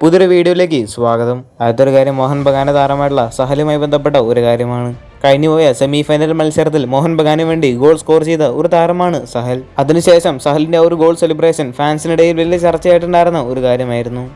പുതിയൊരു വീഡിയോയിലേക്ക് സ്വാഗതം. അടുത്തൊരു കാര്യം മോഹൻ ബഗാന്റെ താരമായിട്ടുള്ള സഹലുമായി ബന്ധപ്പെട്ട ഒരു കാര്യമാണ്. കഴിഞ്ഞുപോയ സെമി ഫൈനൽ മത്സരത്തിൽ മോഹൻ ബഗാന് വേണ്ടി ഗോൾ സ്കോർ ചെയ്ത ഒരു താരമാണ് സഹൽ. അതിനുശേഷം സഹലിന്റെ ഒരു ഗോൾ സെലിബ്രേഷൻ ഫാൻസിനിടയിൽ വലിയ ചർച്ചയായിട്ടുണ്ടായിരുന്ന ഒരു കാര്യമായിരുന്നു.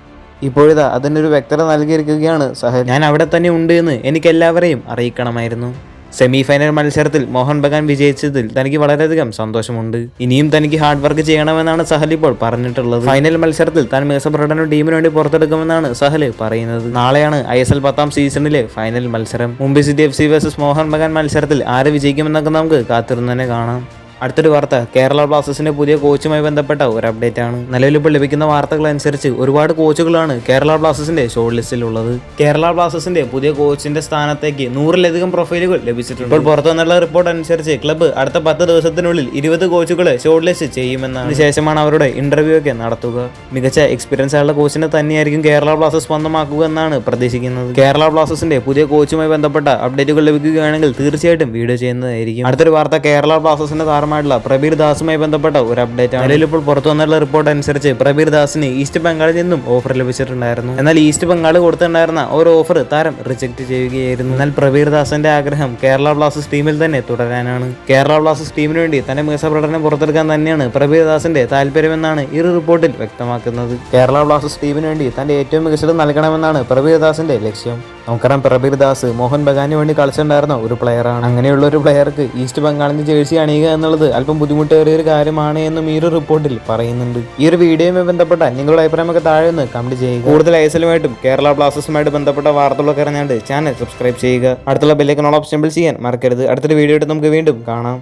ഇപ്പോഴിതാ അതിനൊരു വ്യക്തത നൽകിയിരിക്കുകയാണ് സഹൽ. ഞാൻ അവിടെ തന്നെ ഉണ്ട് എന്ന് എനിക്ക് എല്ലാവരെയും അറിയിക്കണമായിരുന്നു. സെമി ഫൈനൽ മത്സരത്തിൽ മോഹൻ ബഗാൻ വിജയിച്ചതിൽ തനിക്ക് വളരെയധികം സന്തോഷമുണ്ട്. ഇനിയും തനിക്ക് ഹാർഡ് വർക്ക് ചെയ്യണമെന്നാണ് സഹൽ ഇപ്പോൾ പറഞ്ഞിട്ടുള്ളത്. ഫൈനൽ മത്സരത്തിൽ താൻ മികച്ച പ്രകടനം ടീമിന് വേണ്ടി പുറത്തെടുക്കുമെന്നാണ് സഹൽ പറയുന്നത്. നാളെയാണ് ISL 10ാം സീസണിലെ ഫൈനൽ മത്സരം. Mumbai city FC versus Mohun Bagan മത്സരത്തിൽ ആര് വിജയിക്കുമെന്നൊക്കെ നമുക്ക് കാത്തിരുന്ന് തന്നെ കാണാം. അടുത്തൊരു വാർത്ത കേരള ബ്ലാസ്റ്റേഴ്സിന്റെ പുതിയ കോച്ചുമായി ബന്ധപ്പെട്ട ഒരു അപ്ഡേറ്റ് ആണ്. നിലവിൽ ഇപ്പോൾ ലഭിക്കുന്ന വാർത്തകൾ അനുസരിച്ച് ഒരുപാട് കോച്ചുകളാണ് കേരള ബ്ലാസ്റ്റേഴ്സിന്റെ ഷോർട്ട് ലിസ്റ്റിൽ ഉള്ളത്. കേരള ബ്ലാസ്റ്റേഴ്സിന്റെ പുതിയ കോച്ചിന്റെ സ്ഥാനത്തേക്ക് 100-ലധികം പ്രൊഫൈലുകൾ ലഭിച്ചിട്ടുണ്ട്. ഇപ്പോൾ പുറത്തു വന്നുള്ള റിപ്പോർട്ട് അനുസരിച്ച് ക്ലബ്ബ് അടുത്ത 10 ദിവസത്തിനുള്ളിൽ 20 കോച്ചുകളെ ഷോർട്ട് ലിസ്റ്റ് ചെയ്യുമെന്നാണ്. അതിനുശേഷമാണ് അവരുടെ ഇന്റർവ്യൂ ഒക്കെ നടത്തുക. മികച്ച എക്സ്പീരിയൻസ് ആയുള്ള കോച്ചിനെ തന്നെയായിരിക്കും കേരള ബ്ലാസ്റ്റേഴ്സ് സ്വന്തമാക്കുക എന്നാണ് പ്രതീക്ഷിക്കുന്നത്. കേരള ബ്ലാസ്റ്റേഴ്സിന്റെ പുതിയ കോച്ചുമായി ബന്ധപ്പെട്ട അപ്ഡേറ്റുകൾ ലഭിക്കുകയാണെങ്കിൽ തീർച്ചയായിട്ടും വീഡിയോ ചെയ്യുന്നതായിരിക്കും. അടുത്തൊരു വാർത്ത കേരള ബ്ലാസ്റ്റേഴ്സിന്റെ പ്രബീർ ദാസുമായി ബന്ധപ്പെട്ട ഒരു അപ്ഡേറ്റ് ആണ്. നിലവിൽ ഇപ്പോൾ പുറത്തു വന്നുള്ള റിപ്പോർട്ട് അനുസരിച്ച് പ്രബീർ ദാസിന് ഈസ്റ്റ് ബംഗാളിൽ നിന്നും ഓഫർ ലഭിച്ചിട്ടുണ്ടായിരുന്നു. എന്നാൽ ഈസ്റ്റ് ബംഗാൾ കൊടുത്തിട്ടുണ്ടായിരുന്ന ഒരു ഓഫർ താരം റിജക്ട് ചെയ്യുകയായിരുന്നു. എന്നാൽ പ്രബീർ ദാസിന്റെ ആഗ്രഹം കേരള ബ്ലാസ്റ്റേഴ്സ് ടീമിൽ തന്നെ തുടരാനാണ്. കേരള ബ്ലാസ്റ്റേഴ്സ് ടീമിന് വേണ്ടി തന്റെ മികച്ച പ്രകടനം പുറത്തെടുക്കാൻ തന്നെയാണ് പ്രബീർ ദാസിന്റെ താല്പര്യമെന്നാണ് ഈ റിപ്പോർട്ടിൽ വ്യക്തമാക്കുന്നത്. കേരള ബ്ലാസ്റ്റേഴ്സ് ടീമിന് വേണ്ടി തന്റെ ഏറ്റവും മികച്ചത് നൽകണമെന്നാണ് പ്രബീർ ദാസിന്റെ ലക്ഷ്യം. നമുക്കറിയാം പ്രബീർ ദാസ് മോഹൻ ബഗാന് വേണ്ടി കളിച്ചിട്ടുണ്ടായിരുന്ന ഒരു പ്ലെയറാണ്. അങ്ങനെയുള്ള ഒരു പ്ലെയർക്ക് ഈസ്റ്റ് ബംഗാളിന്റെ ജേഴ്സി അണിയുക എന്നുള്ളത് അല്പം ബുദ്ധിമുട്ടേറിയ ഒരു കാര്യമാണ് എന്നും ഈ ഒരു റിപ്പോർട്ടിൽ പറയുന്നുണ്ട്. ഈ ഒരു വീഡിയോയുമായി ബന്ധപ്പെട്ട നിങ്ങളുടെ അഭിപ്രായമൊക്കെ താഴെ ഒന്ന് കമന്റ് ചെയ്യുക. കൂടുതൽ ISLുമായിട്ടും കേരള ബ്ലാസ്റ്റേഴ്സുമായിട്ട് ബന്ധപ്പെട്ട വാർത്തകളൊക്കെ അറിഞ്ഞാണ്ട് ചാനൽ സബ്സ്ക്രൈബ് ചെയ്യുക. അടുത്തുള്ള ബെല്ലൈക്കൺ ഓൾ ഓപ്ഷൻ ചെയ്യാൻ മറക്കരുത്. അടുത്തൊരു വീഡിയോ ആയിട്ട് നമുക്ക് വീണ്ടും കാണാം.